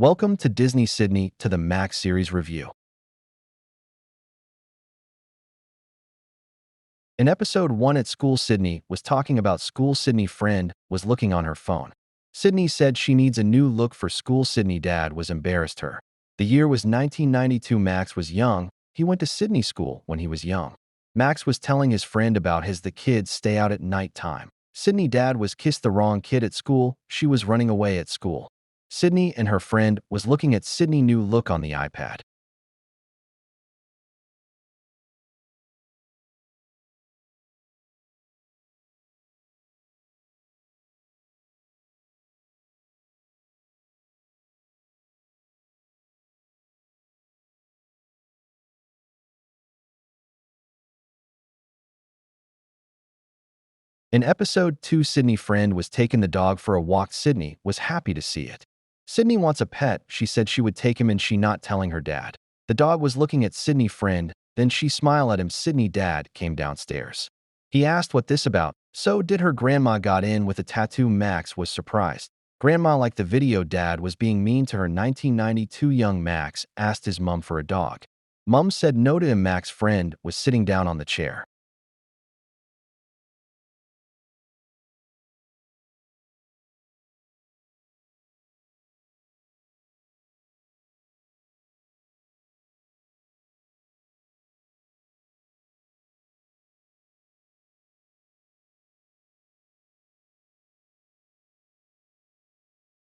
Welcome to Disney Sydney to the Max series review. In episode 1 at school, Sydney was talking about school. Sydney friend was looking on her phone. Sydney said she needs a new look for school. Sydney dad was embarrassed her. The year was 1992. Max was young. He went to Sydney school when he was young. Max was telling his friend about the kids stay out at night time. Sydney dad was kissed the wrong kid at school. She was running away at school. Sydney and her friend was looking at Sydney new look on the iPad. In episode 2, Sydney friend was taking the dog for a walk. Sydney was happy to see it. Sydney wants a pet. She said she would take him and she not telling her dad. The dog was looking at Sydney friend, then she smiled at him. Sydney dad came downstairs. He asked what this about. So did her grandma got in with a tattoo. Max was surprised. Grandma liked the video. Dad was being mean to her. 1992 young Max asked his mom for a dog. Mom said no to him. Max friend was sitting down on the chair.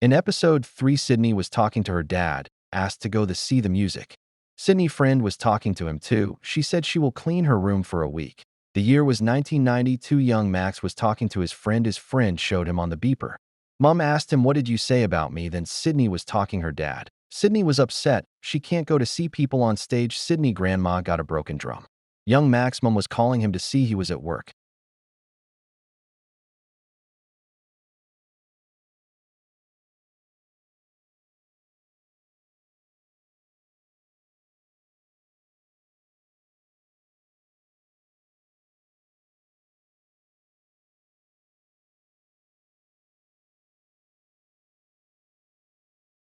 In episode 3, Sydney was talking to her dad, asked to go to see the music. Sydney friend was talking to him too. She said she will clean her room for a week. The year was 1992. Young Max was talking to his friend. His friend showed him on the beeper. Mom asked him, "What did you say about me?" Then Sydney was talking her dad. Sydney was upset. She can't go to see people on stage. Sydney grandma got a broken drum. Young Max mom was calling him to see he was at work.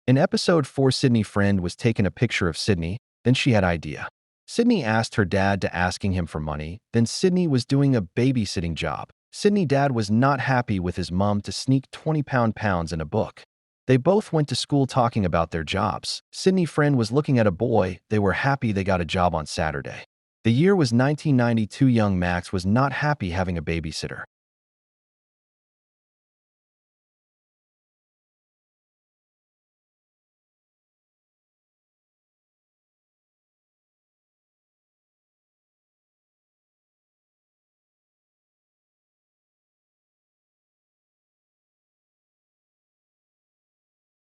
In episode 4, Sydney friend was taking a picture of Sydney, then she had idea. Sydney asked her dad to asking him for money, then Sydney was doing a babysitting job. Sydney dad was not happy with his mom to sneak 20 pounds in a book. They both went to school talking about their jobs. Sydney friend was looking at a boy. They were happy they got a job on Saturday. The year was 1992. Young Max was not happy having a babysitter.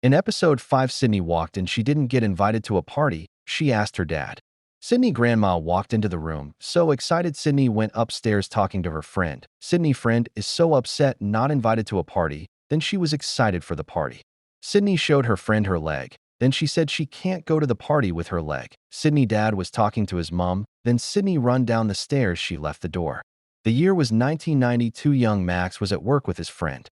In episode 5, Sydney walked and she didn't get invited to a party. She asked her dad. Sydney grandma walked into the room. So excited, Sydney went upstairs talking to her friend. Sydney friend is so upset not invited to a party. Then she was excited for the party. Sydney showed her friend her leg. Then she said she can't go to the party with her leg. Sydney dad was talking to his mom. Then Sydney run down the stairs. She left the door. The year was 1992. Young Max was at work with his friend.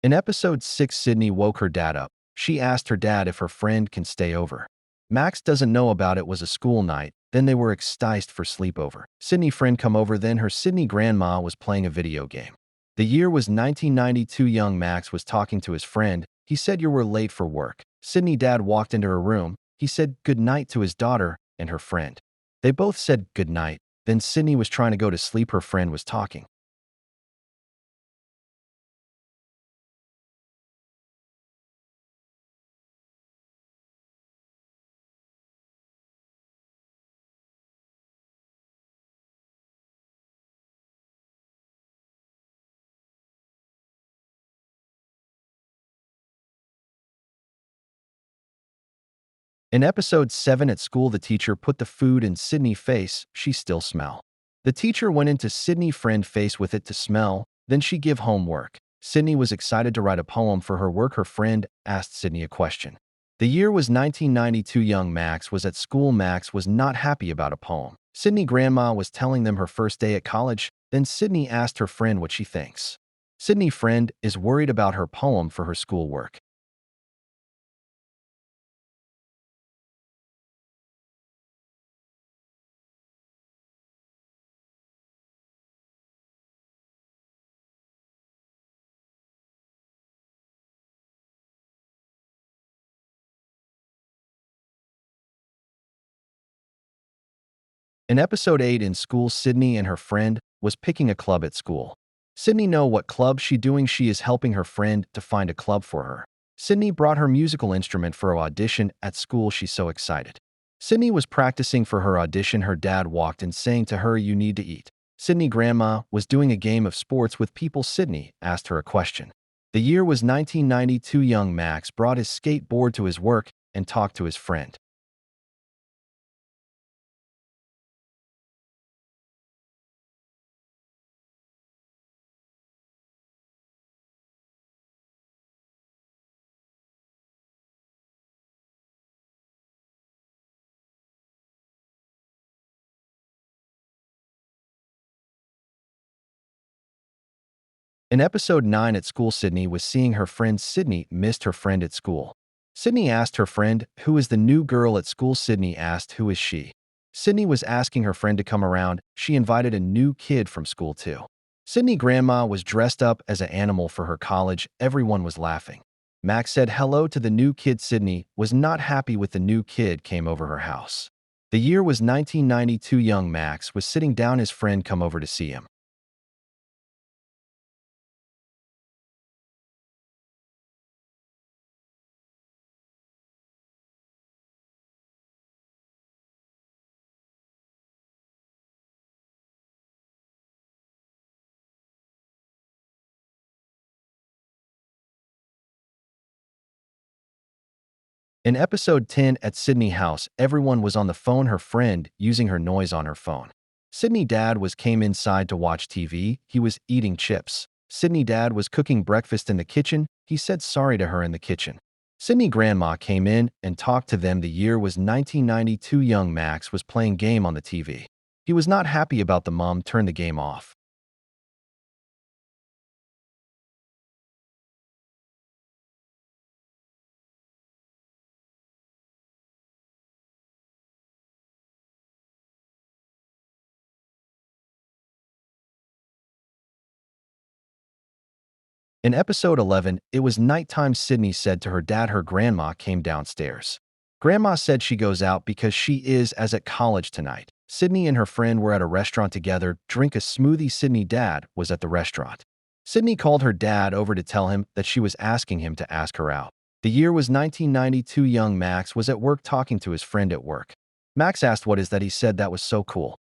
In episode 6, Sydney woke her dad up. She asked her dad if her friend can stay over. Max doesn't know about it was a school night, then they were excised for sleepover. Sydney friend come over, then her Sydney grandma was playing a video game. The year was 1992. Young Max was talking to his friend. He said you were late for work. Sydney dad walked into her room. He said good night to his daughter and her friend. They both said good night. Then Sydney was trying to go to sleep. Her friend was talking. In episode 7 at school, the teacher put the food in Sydney's face. She still smell. The teacher went into Sydney friend face with it to smell, then she give homework. Sydney was excited to write a poem for her work. Her friend asked Sydney a question. The year was 1992. Young Max was at school. Max was not happy about a poem. Sydney grandma was telling them her first day at college, then Sydney asked her friend what she thinks. Sydney friend is worried about her poem for her schoolwork. In episode 8 in school, Sydney and her friend was picking a club at school. Sydney know what club she doing. She is helping her friend to find a club for her. Sydney brought her musical instrument for her audition at school. She's so excited. Sydney was practicing for her audition. Her dad walked in saying to her, "You need to eat." Sydney grandma was doing a game of sports with people. Sydney asked her a question. The year was 1992. Young Max brought his skateboard to his work and talked to his friend. In episode 9 at school, Sydney was seeing her friend. Sydney missed her friend at school. Sydney asked her friend, "Who is the new girl at school?" Sydney asked, "Who is she?" Sydney was asking her friend to come around. She invited a new kid from school too. Sydney grandma was dressed up as an animal for her college. Everyone was laughing. Max said hello to the new kid. Sydney was not happy with the new kid came over her house. The year was 1992. Young Max was sitting down. His friend come over to see him. In episode 10 at Sydney house, everyone was on the phone. Her friend using her noise on her phone. Sydney dad was came inside to watch TV. He was eating chips. Sydney dad was cooking breakfast in the kitchen. He said sorry to her in the kitchen. Sydney grandma came in and talked to them. The year was 1992. Young Max was playing game on the TV. He was not happy about the mom turned the game off. In episode 11, it was nighttime. Sydney said to her dad her grandma came downstairs. Grandma said she goes out because she is as at college tonight. Sydney and her friend were at a restaurant together, drink a smoothie. Sydney dad was at the restaurant. Sydney called her dad over to tell him that she was asking him to ask her out. The year was 1992. Young Max was at work talking to his friend at work. Max asked what is that. He said that was so cool.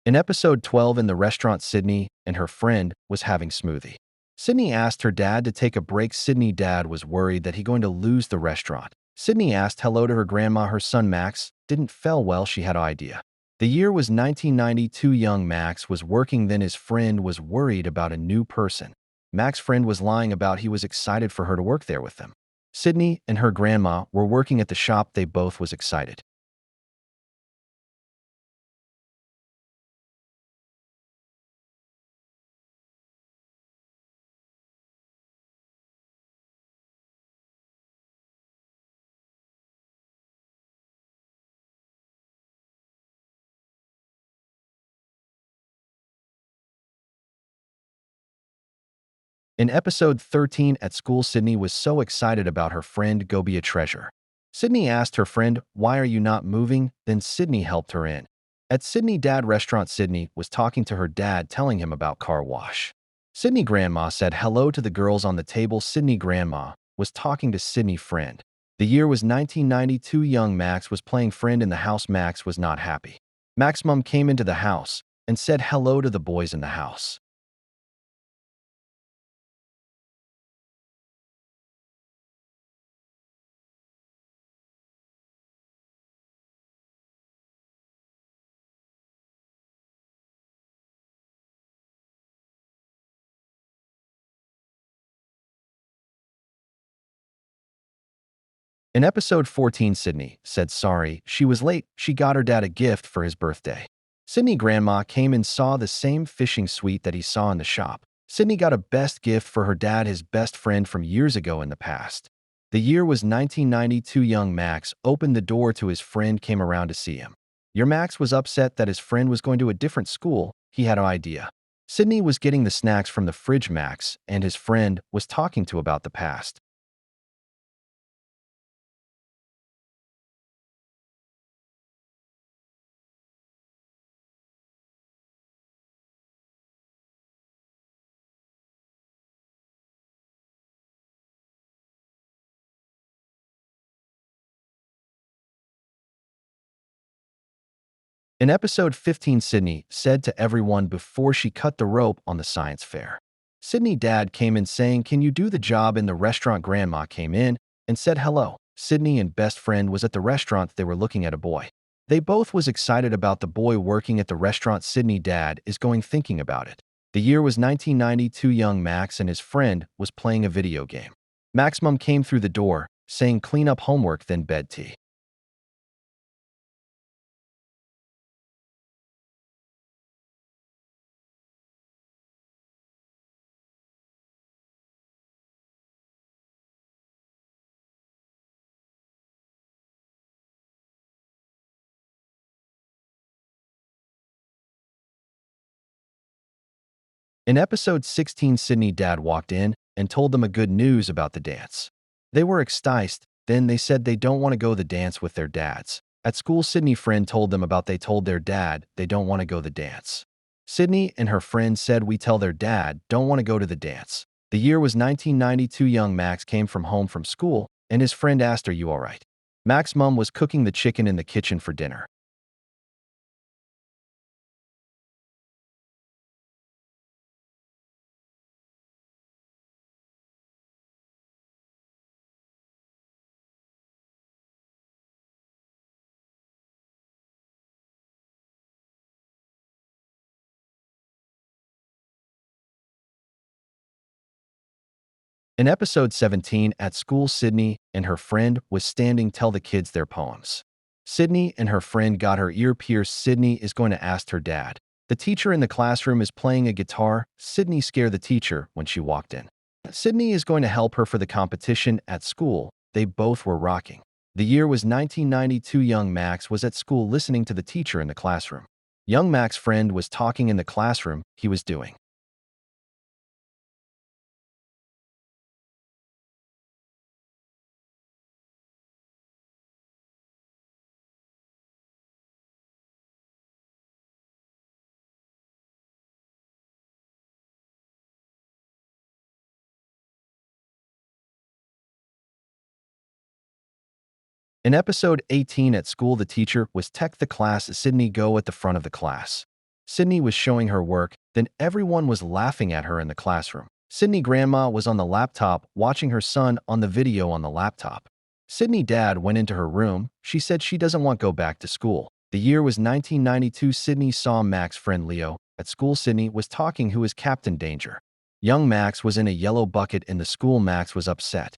In episode 12 in the restaurant, Sydney and her friend was having smoothie. Sydney asked her dad to take a break. Sydney dad was worried that he going to lose the restaurant. Sydney asked hello to her grandma. Her son Max didn't fell well. She had an idea. The year was 1992. Young Max was working then his friend was worried about a new person. Max's friend was lying about he was excited for her to work there with them. Sydney and her grandma were working at the shop. They both was excited. In episode 13 at school, Sydney was so excited about her friend go be a treasure. Sydney asked her friend, "Why are you not moving?" Then Sydney helped her in. At Sydney dad restaurant, Sydney was talking to her dad telling him about car wash. Sydney grandma said hello to the girls on the table. Sydney grandma was talking to Sydney friend. The year was 1992. Young Max was playing friend in the house. Max was not happy. Max's mom came into the house and said hello to the boys in the house. In episode 14, Sydney said sorry. She was late. She got her dad a gift for his birthday. Sydney grandma came and saw the same fishing suite that he saw in the shop. Sydney got a best gift for her dad, his best friend from years ago in the past. The year was 1992. Young Max opened the door to his friend, came around to see him. Your Max was upset that his friend was going to a different school. He had no idea. Sydney was getting the snacks from the fridge. Max and his friend was talking to about the past. In episode 15, Sydney said to everyone before she cut the rope on the science fair. Sydney dad came in saying, "Can you do the job in the restaurant?" Grandma came in and said hello. Sydney and best friend was at the restaurant. They were looking at a boy. They both was excited about the boy working at the restaurant. Sydney dad is going thinking about it. The year was 1992. Young Max and his friend was playing a video game. Max's mom came through the door saying clean up homework, then bed tea. In episode 16, Sydney dad walked in and told them a good news about the dance. They were ecstatic. Then they said they don't want to go the dance with their dads. At school, Sydney friend told them about they told their dad they don't want to go the dance. Sydney and her friend said we tell their dad don't want to go to the dance. The year was 1992. Young Max came from home from school and his friend asked, "Are you all right?" Max's mom was cooking the chicken in the kitchen for dinner. In episode 17, at school, Sydney and her friend was standing tell the kids their poems. Sydney and her friend got her ear pierced. Sydney is going to ask her dad. The teacher in the classroom is playing a guitar. Sydney scared the teacher when she walked in. Sydney is going to help her for the competition at school. They both were rocking. The year was 1992. Young Max was at school listening to the teacher in the classroom. Young Max's friend was talking in the classroom. He was doing. In episode 18, at school, the teacher was tech the class. Sydney go at the front of the class. Sydney was showing her work, then everyone was laughing at her in the classroom. Sydney grandma was on the laptop watching her son on the video on the laptop. Sydney dad went into her room. She said she doesn't want to go back to school. The year was 1992. Sydney saw Max's friend Leo. At school, Sydney was talking who is Captain Danger. Young Max was in a yellow bucket in the school. Max was upset.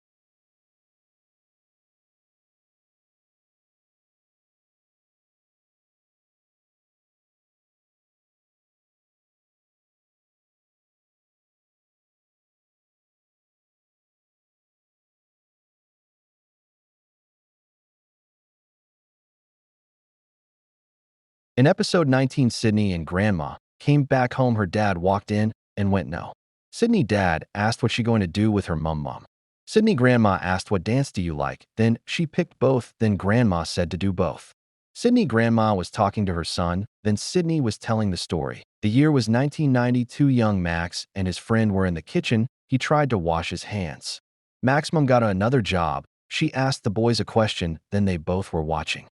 In episode 19, Sydney and Grandma came back home. Her dad walked in and went no. Sydney dad asked what she going to do with her mom. Sydney grandma asked, "What dance do you like?" Then she picked both. Then Grandma said to do both. Sydney grandma was talking to her son. Then Sydney was telling the story. The year was 1992. Young Max and his friend were in the kitchen. He tried to wash his hands. Max's mom got another job She asked the boys a question, then they both were watching.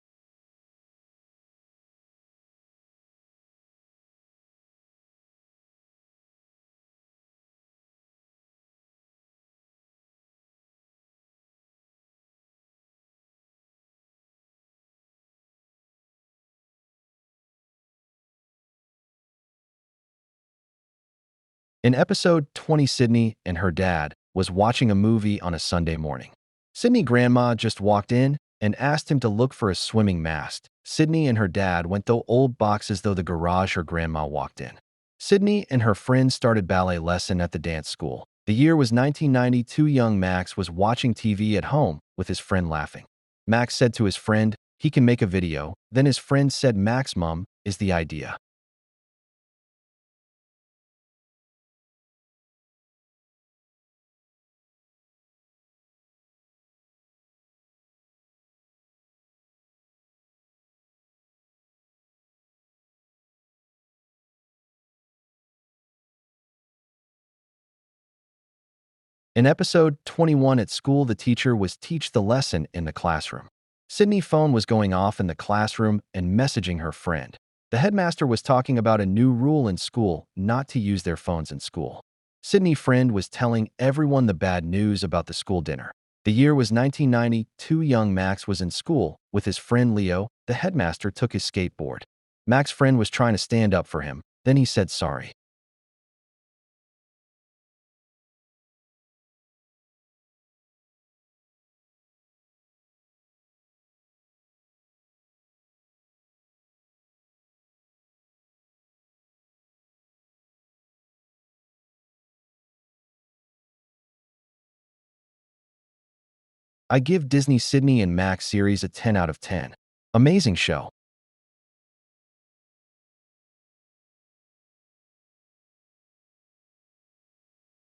In episode 20, Sydney and her dad was watching a movie on a Sunday morning. Sydney grandma just walked in and asked him to look for a swimming mask. Sydney and her dad went through old boxes though the garage her grandma walked in. Sydney and her friend started ballet lesson at the dance school. The year was 1992. Young Max was watching TV at home with his friend laughing. Max said to his friend, he can make a video. Then his friend said, Max, mom, is the idea. In episode 21 at school, the teacher was teach the lesson in the classroom. Sydney's phone was going off in the classroom and messaging her friend. The headmaster was talking about a new rule in school not to use their phones in school. Sydney's friend was telling everyone the bad news about the school dinner. The year was 1992. Young Max was in school with his friend Leo. The headmaster took his skateboard. Max's friend was trying to stand up for him. Then he said sorry. I give Disney Sydney and Max series a 10 out of 10. Amazing show.